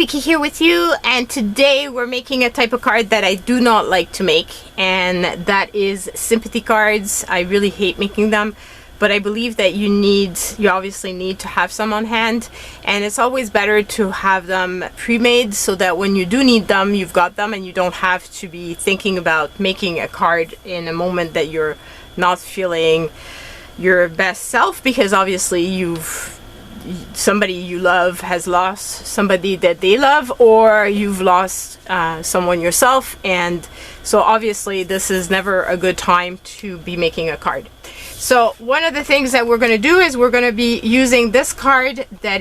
Vicky here with you, and today we're making a type of card that I do not like to make, and that is sympathy cards. I really hate making them, but I believe that you obviously need to have some on hand, and it's always better to have them pre-made so that when you do need them, you've got them and you don't have to be thinking about making a card in a moment that you're not feeling your best self, because obviously somebody you love has lost somebody that they love, or you've lost someone yourself, and so obviously this is never a good time to be making a card. So one of the things that we're going to do is we're going to be using this card that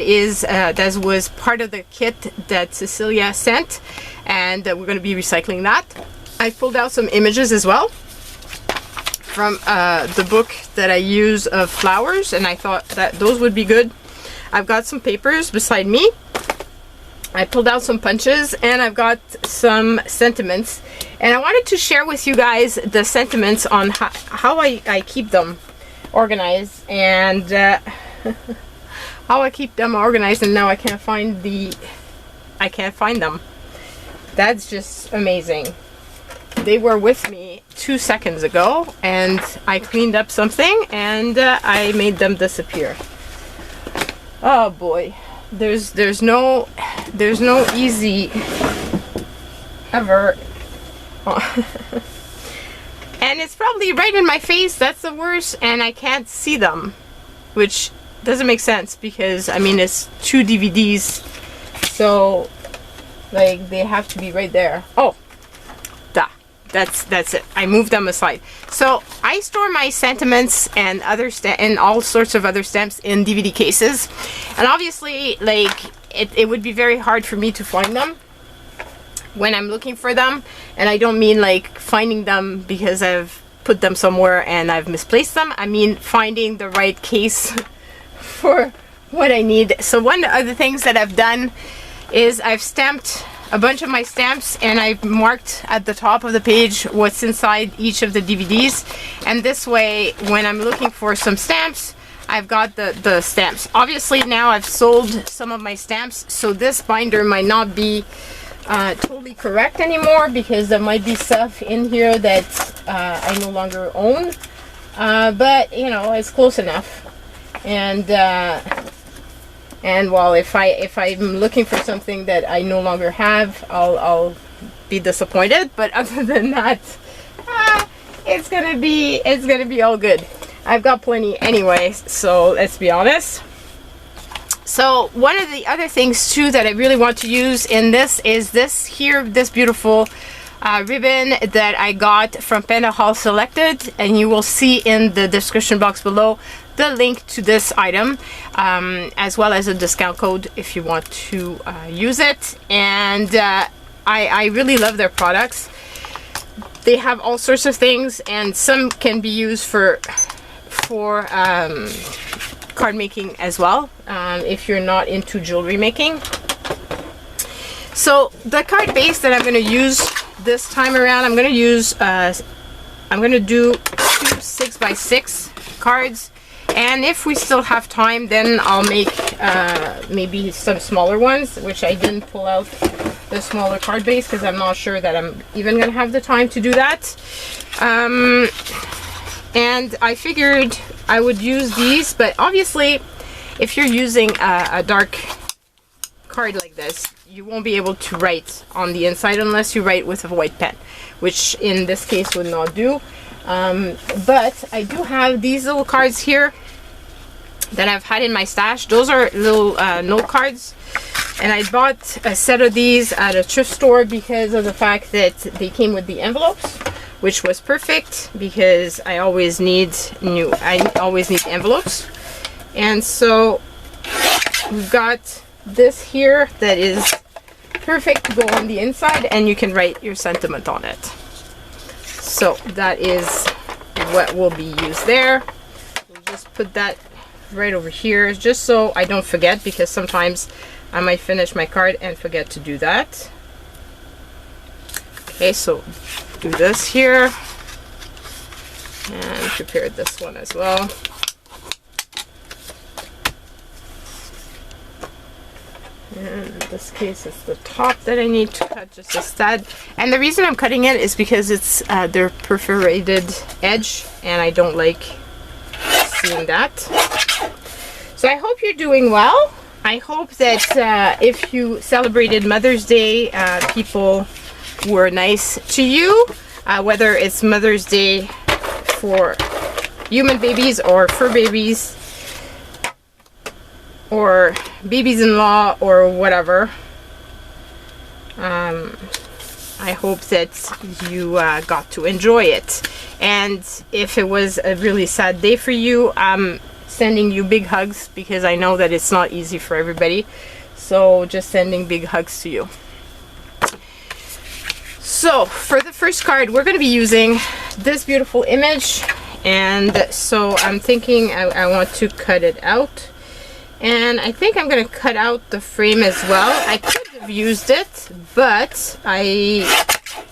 was part of the kit that Cecilia sent, and we're going to be recycling that. I pulled out some images as well from the book that I use of flowers, and I thought that those would be good. I've got some papers beside me. I pulled out some punches, and I've got some sentiments, and I wanted to share with you guys the sentiments on how I keep them organized, and how I keep them organized, and now I can't find them. That's just amazing. They were with me 2 seconds ago, and I cleaned up something and I made them disappear. Oh boy, there's no easy ever. And it's probably right in my face. That's the worst, and I can't see them, which doesn't make sense because I mean it's 2 DVDs, so like they have to be right there. Oh, that's it. I moved them aside. So I store my sentiments and and all sorts of other stamps in DVD cases, and obviously like it would be very hard for me to find them when I'm looking for them, and I don't mean like finding them because I've put them somewhere and I've misplaced them. I mean finding the right case for what I need. So one of the things that I've done is I've stamped a bunch of my stamps, and I've marked at the top of the page what's inside each of the DVDs, and this way when I'm looking for some stamps, I've got the stamps. Obviously now I've sold some of my stamps, so this binder might not be totally correct anymore because there might be stuff in here that I no longer own, but you know, it's close enough. And well, if I'm looking for something that I no longer have, I'll be disappointed. But other than that, it's gonna be all good. I've got plenty anyway, so let's be honest. So one of the other things too that I really want to use in this is this beautiful ribbon that I got from Pandahall Selected, and you will see in the description box below the link to this item, as well as a discount code if you want to use it. And I really love their products. They have all sorts of things, and some can be used for card making as well, if you're not into jewelry making. So the card base that I'm going to use this time around, I'm going to do 2 6x6 cards. And if we still have time, then I'll make maybe some smaller ones, which I didn't pull out the smaller card base because I'm not sure that I'm even going to have the time to do that. And I figured I would use these, but obviously if you're using a dark card like this, you won't be able to write on the inside unless you write with a white pen, which in this case would not do. But I do have these little cards here that I've had in my stash. Those are little note cards, and I bought a set of these at a thrift store because of the fact that they came with the envelopes, which was perfect because I always need envelopes. And so we've got this here that is perfect to go on the inside, and you can write your sentiment on it. So that is what will be used there. We'll just put that right over here just so I don't forget, because sometimes I might finish my card and forget to do that. Okay, so do this here and prepare this one as well. And in this case, it's the top that I need to cut just a stud. And the reason I'm cutting it is because it's their perforated edge, and I don't like seeing that. So I hope you're doing well. I hope that if you celebrated Mother's Day, people were nice to you, whether it's Mother's Day for human babies or fur babies, or babies-in-law, or whatever. I hope that you got to enjoy it. And if it was a really sad day for you, I'm sending you big hugs, because I know that it's not easy for everybody. So just sending big hugs to you. So for the first card, we're going to be using this beautiful image. And so I'm thinking I want to cut it out. And I think I'm going to cut out the frame as well. I could have used it, but I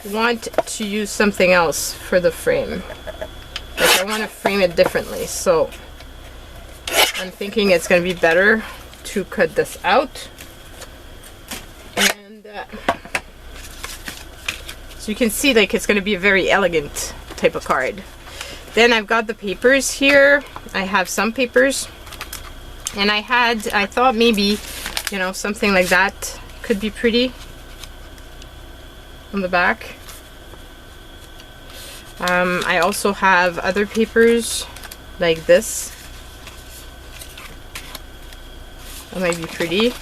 want to use something else for the frame. Like, I want to frame it differently. So I'm thinking it's going to be better to cut this out. And so you can see, like, it's going to be a very elegant type of card. Then I've got the papers here. I have some papers. And I thought maybe, you know, something like that could be pretty on the back. I also have other papers like this. That might be pretty.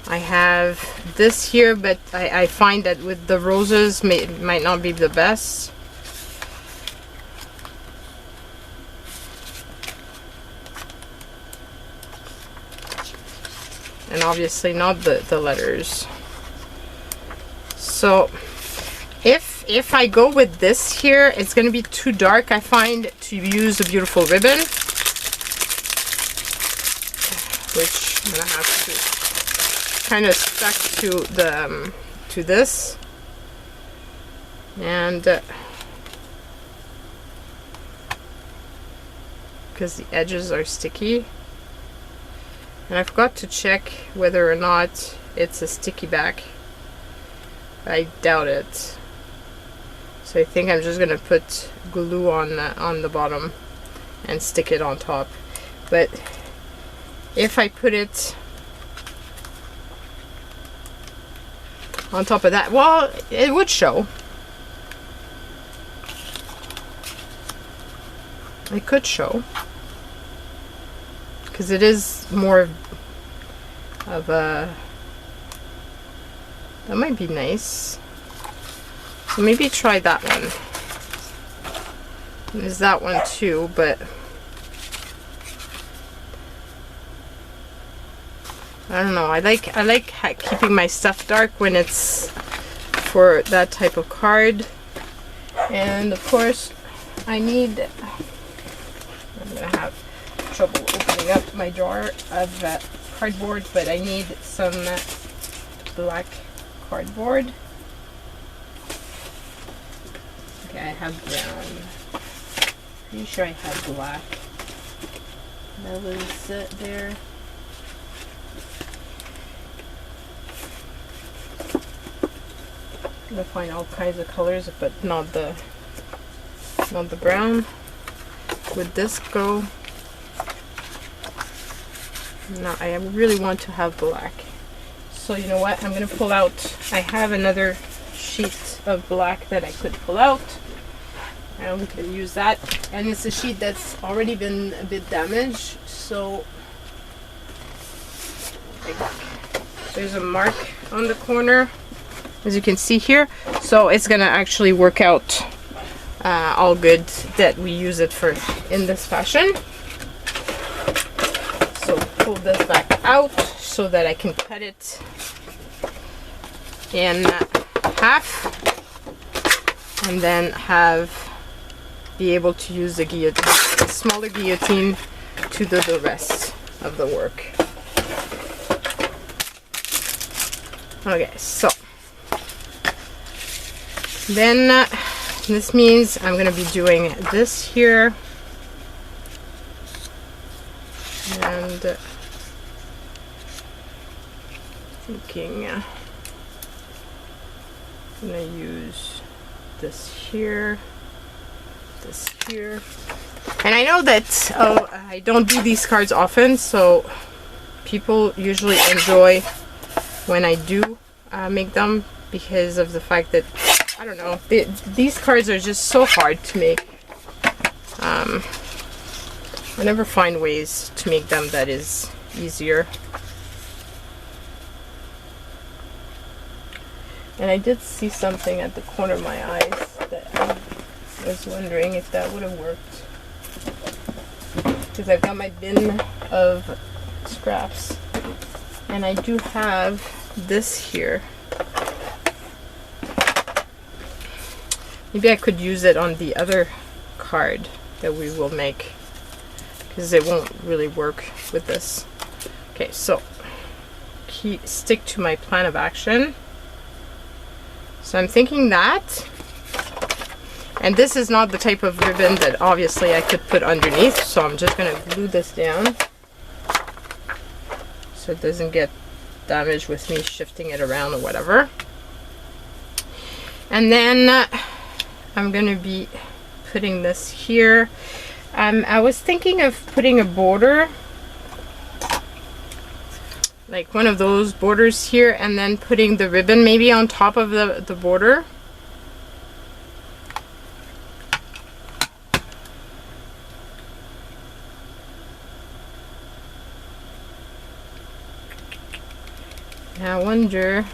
I have this here, but I find that with the roses might not be the best. And obviously not the letters. So if I go with this here, it's going to be too dark, I find, to use a beautiful ribbon, which I'm going to have to kind of stuck to the to this. And because the edges are sticky. And I forgot to check whether or not it's a sticky back. I doubt it. So I think I'm just gonna put glue on the bottom and stick it on top. But if I put it on top of that, well, it would show. It could show. Because it is more of a, that might be nice. So maybe try that one. There's that one too, but I don't know. I like keeping my stuff dark when it's for that type of card. And of course, I'm gonna have trouble opening up my jar of cardboard, but I need some black cardboard. Okay, I have brown. Pretty sure I have black. That was there. I'm gonna find all kinds of colors, but not the brown. Would this go? No, I really want to have black. So you know what? I'm gonna pull out. I have another sheet of black that I could pull out, and we can use that. And it's a sheet that's already been a bit damaged, so there's a mark on the corner, as you can see here. So it's gonna actually work out all good that we use it for in this fashion. So pull this back out so that I can cut it in half, and then be able to use the guillotine, a smaller guillotine, to do the rest of the work. Okay, so then this means I'm going to be doing this here, and thinking I'm gonna use this here, this here. And I know that I don't do these cards often, so people usually enjoy when I do make them, because of the fact that, I don't know, these cards are just so hard to make. I never find ways to make them that is easier. And I did see something at the corner of my eyes that I was wondering if that would have worked. Because I've got my bin of scraps. And I do have this here. Maybe I could use it on the other card that we will make, because it won't really work with this. Okay, so stick to my plan of action. So I'm thinking that, and this is not the type of ribbon that obviously I could put underneath, so I'm just going to glue this down so it doesn't get damaged with me shifting it around or whatever. And then I'm going to be putting this here. I was thinking of putting a border, like one of those borders here, and then putting the ribbon maybe on top of the border. Now I wonder,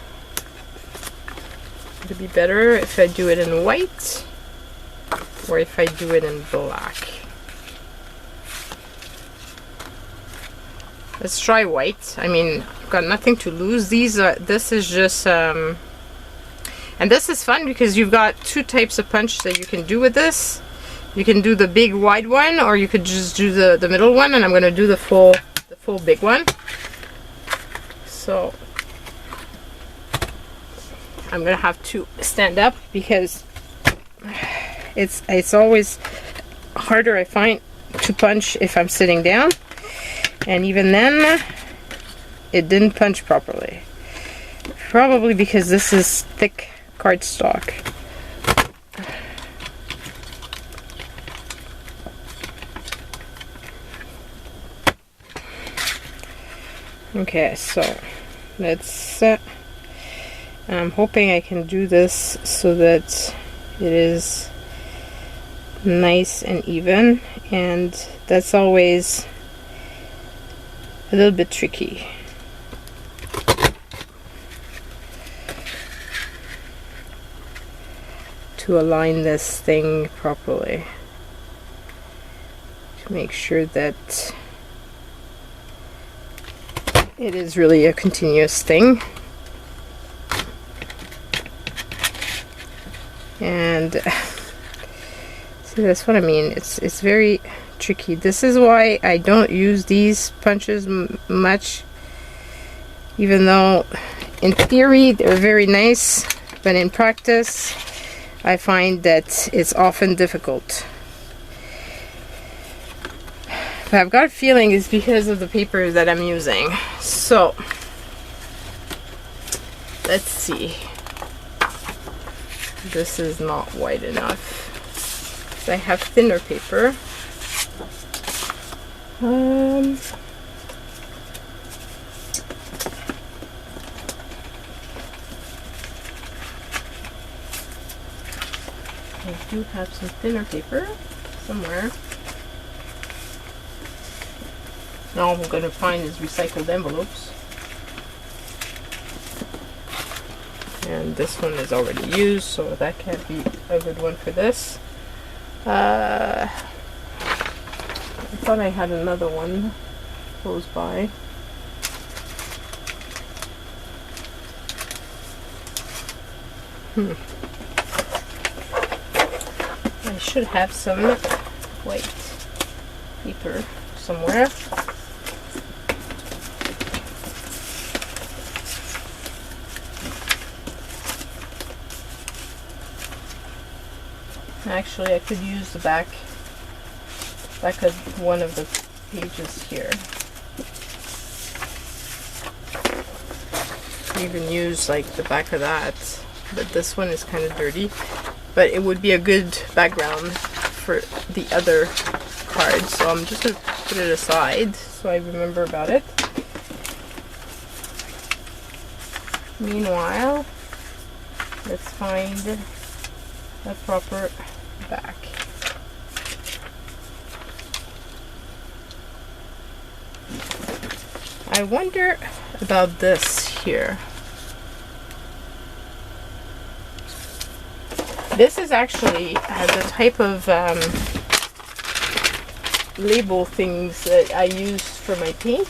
would it be better if I do it in white or if I do it in black? Let's try white. I mean, I've got nothing to lose. This is just, and this is fun because you've got two types of punch that you can do with this. You can do the big wide one, or you could just do the middle one, and I'm going to do the full big one. So I'm going to have to stand up because it's always harder, I find, to punch if I'm sitting down. And even then, it didn't punch properly. Probably because this is thick cardstock. Okay, so let's I'm hoping I can do this so that it is nice and even, and that's always a little bit tricky. To align this thing properly, to make sure that it is really a continuous thing. And see, that's what I mean. It's very tricky. This is why I don't use these punches much, even though in theory they're very nice, but in practice I find that it's often difficult. But I've got a feeling it's because of the paper that I'm using. So let's see. This is not white enough. So I have thinner paper. I do have some thinner paper somewhere. Now all I'm going to find is recycled envelopes. And this one is already used, so that can't be a good one for this. I thought I had another one close by. I should have some white paper somewhere. Actually, I could use the back of one of the pages here. even use like the back of that, but this one is kind of dirty, but it would be a good background for the other cards, so I'm just gonna put it aside so I remember about it. Meanwhile, let's find a proper back. I wonder about this here. This is actually the type of label things that I use for my paint,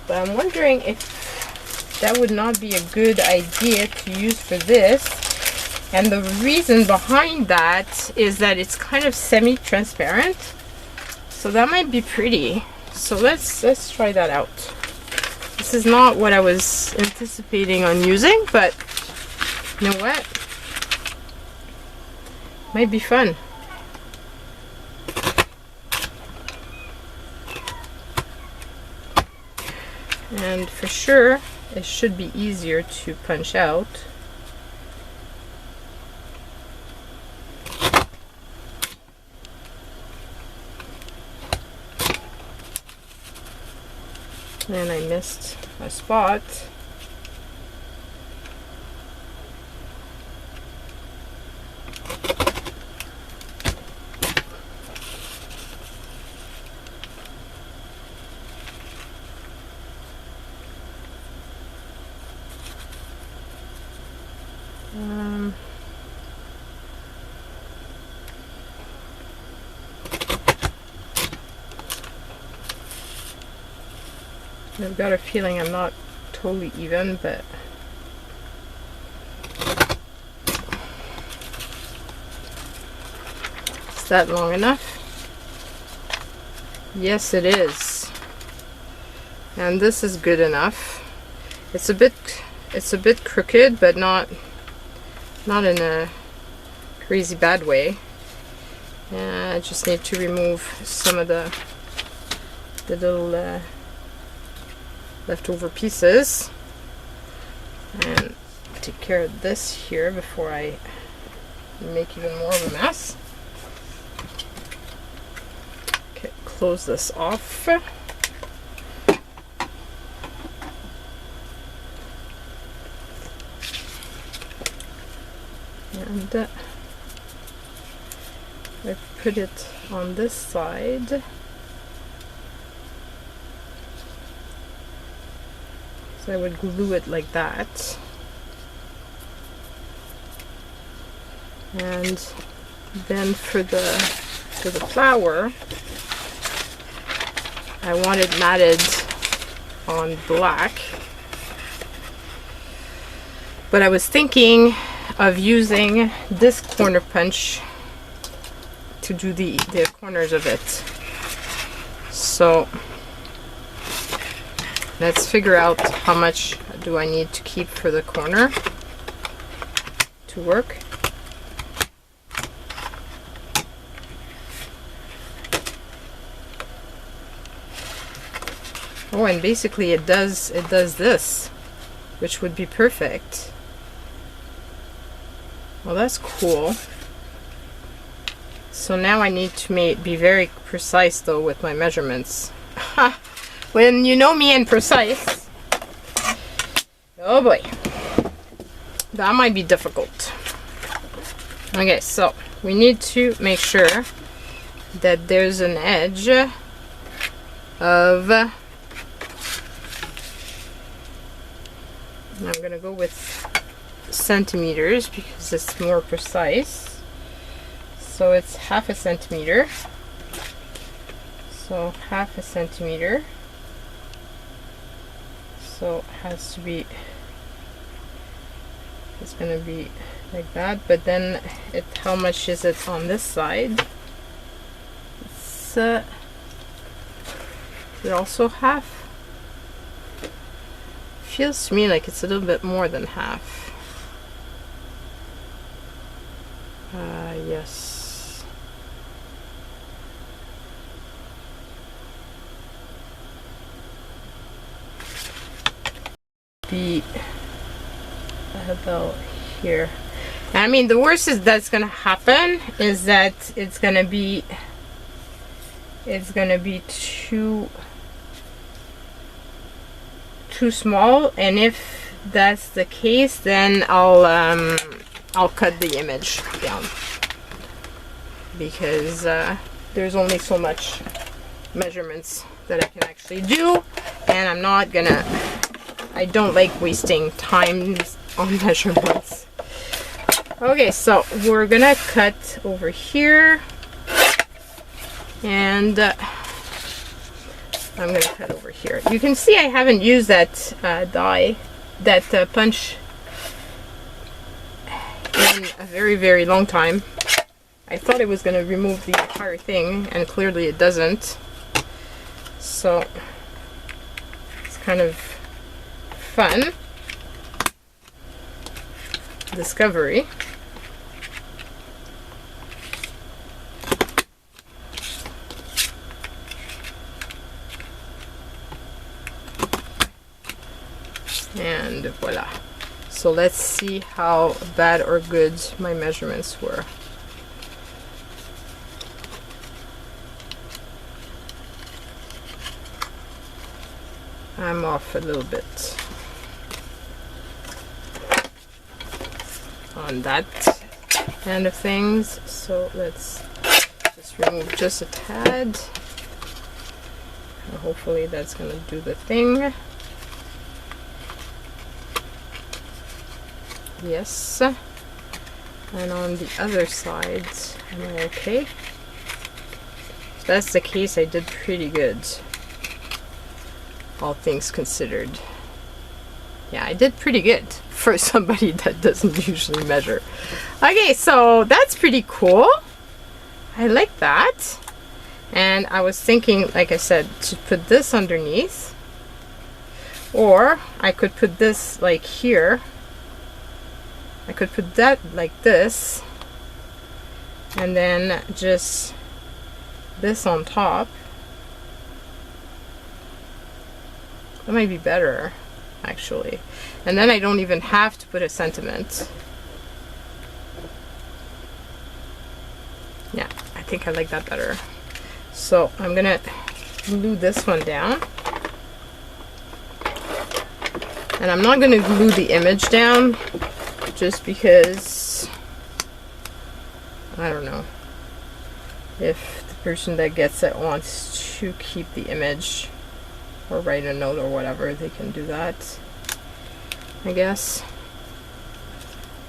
but I'm wondering if that would not be a good idea to use for this. And the reason behind that is that it's kind of semi-transparent, so that might be pretty. So let's try that out. This is not what I was anticipating on using, but you know what? Might be fun. And for sure, it should be easier to punch out. And I missed a spot. I've got a feeling I'm not totally even, but is that long enough? Yes, it is. And this is good enough. It's a bit crooked, but not in a crazy bad way. I just need to remove some of the little leftover pieces and take care of this here before I make even more of a mess. Okay, close this off. And I put it on this side. So I would glue it like that. And then for the flower, I want it matted on black. But I was thinking of using this corner punch to do the corners of it. So let's figure out how much do I need to keep for the corner to work. Oh, and basically it does this, which would be perfect. Well, that's cool. So now I need to be very precise though with my measurements. When you know me and precise, oh boy, that might be difficult. Okay, so we need to make sure that there's an edge of, I'm gonna go with centimeters because it's more precise. So it's 1/2 centimeter. So 1/2 centimeter. So it has to be, it's gonna be like that, but then how much is it on this side? It's it also 1/2. Feels to me like it's a little bit more than 1/2. Yes. be about here. I mean, the worst is that's gonna happen is that it's gonna be too small, and if that's the case, then I'll cut the image down, because there's only so much measurements that I can actually do, and I don't like wasting time on measurements. Okay, so we're gonna cut over here, and I'm gonna cut over here. You can see I haven't used that punch in a very, very long time. I thought it was gonna remove the entire thing, and clearly it doesn't. So it's kind of fun discovery. And voila. So let's see how bad or good my measurements were. I'm off a little bit on that end of things, so let's just remove just a tad, and hopefully that's gonna do the thing. Yes. And on the other side, am I okay? If that's the case, I did pretty good, all things considered. Yeah, I did pretty good for somebody that doesn't usually measure. Okay, so that's pretty cool. I like that. And I was thinking, like I said, to put this underneath, or I could put this like here. I could put that like this, and then just this on top. That might be better, actually. And then I don't even have to put a sentiment. Yeah, I think I like that better. So I'm gonna glue this one down. And I'm not gonna glue the image down, just because, I don't know, if the person that gets it wants to keep the image or write a note or whatever, they can do that, I guess.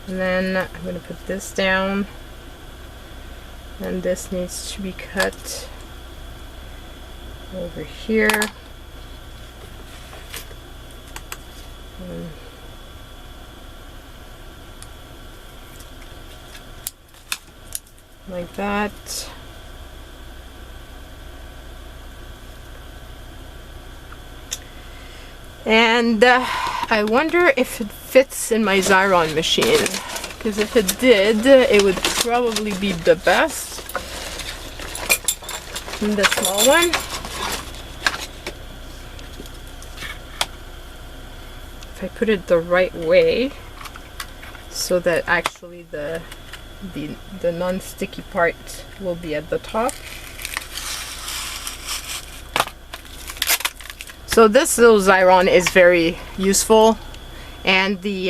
And then I'm going to put this down, and this needs to be cut over here. Like that. And I wonder if it fits in my Xyron machine, because if it did, it would probably be the best. And the small one. If I put it the right way, so that actually the non-sticky part will be at the top. So this little Xyron is very useful, and the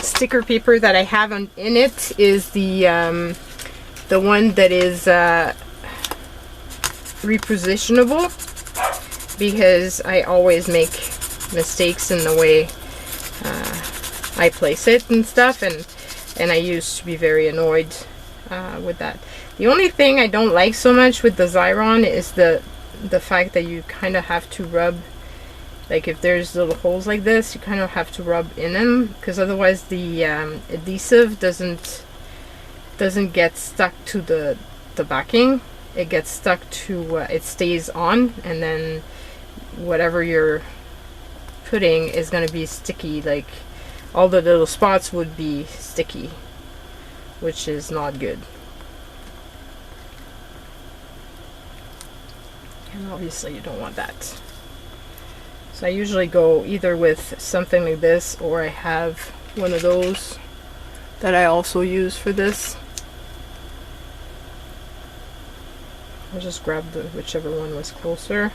sticker paper that I have in it is the one that is repositionable, because I always make mistakes in the way I place it and stuff, and I used to be very annoyed with that. The only thing I don't like so much with the Xyron is the fact that you kind of have to rub, like if there's little holes like this, you kind of have to rub in them, because otherwise the adhesive doesn't get stuck to the backing. It gets stuck to it stays on, and then whatever you're putting is going to be sticky. Like all the little spots would be sticky, which is not good. And obviously you don't want that. So I usually go either with something like this, or I have one of those that I also use for this. I'll just grab whichever one was closer.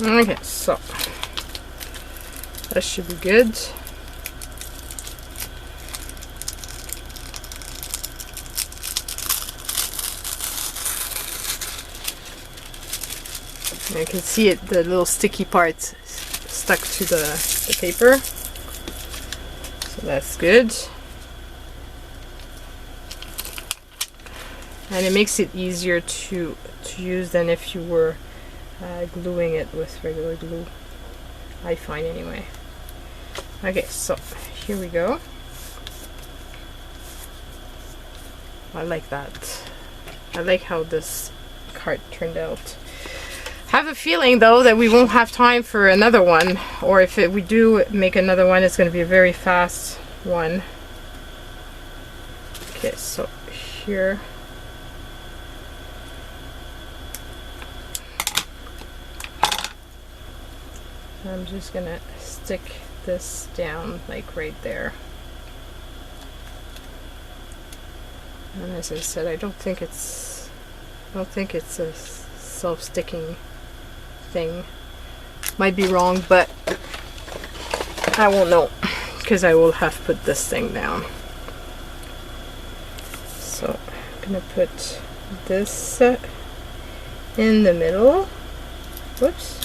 Okay, so that should be good. You can see it, the little sticky parts stuck to the paper. So that's good. And it makes it easier to use than if you were gluing it with regular glue, I find anyway. Okay, so here we go. I like that. I like how this card turned out. I have a feeling though that we won't have time for another one, or if we do make another one, it's going to be a very fast one. Okay, so here. I'm just gonna stick this down like right there. And as I said, I don't think it's a self-sticking thing. Might be wrong, but I won't know because I will have put this thing down. So I'm gonna put this in the middle. Whoops.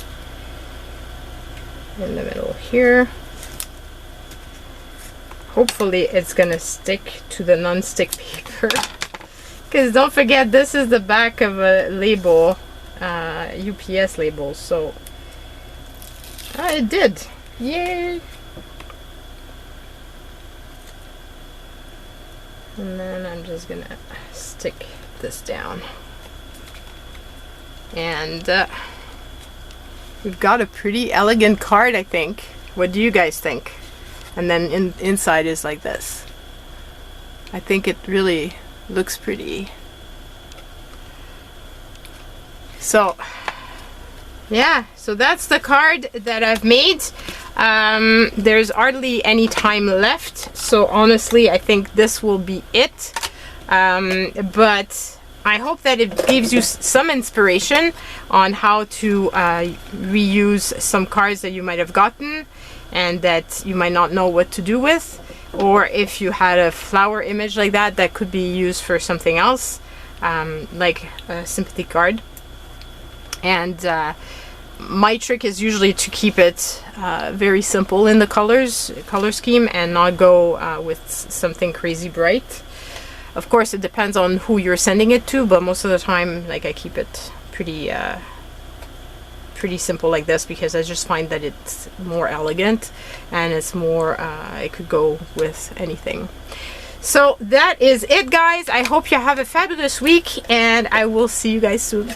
In the middle here. Hopefully it's gonna stick to the non-stick paper, because don't forget this is the back of a label, UPS label. So it did. Yay! And then I'm just gonna stick this down, and we've got a pretty elegant card, I think. What do you guys think? And then inside is like this. I think it really looks pretty. So yeah, so that's the card that I've made. There's hardly any time left, so honestly I think this will be it. But I hope that it gives you some inspiration on how to reuse some cards that you might have gotten and that you might not know what to do with, or if you had a flower image like that that could be used for something else, like a sympathy card. And my trick is usually to keep it very simple in the color scheme and not go with something crazy bright. Of course, it depends on who you're sending it to, but most of the time, like, I keep it pretty simple like this, because I just find that it's more elegant and it's more, it could go with anything. So that is it, guys. I hope you have a fabulous week, and I will see you guys soon.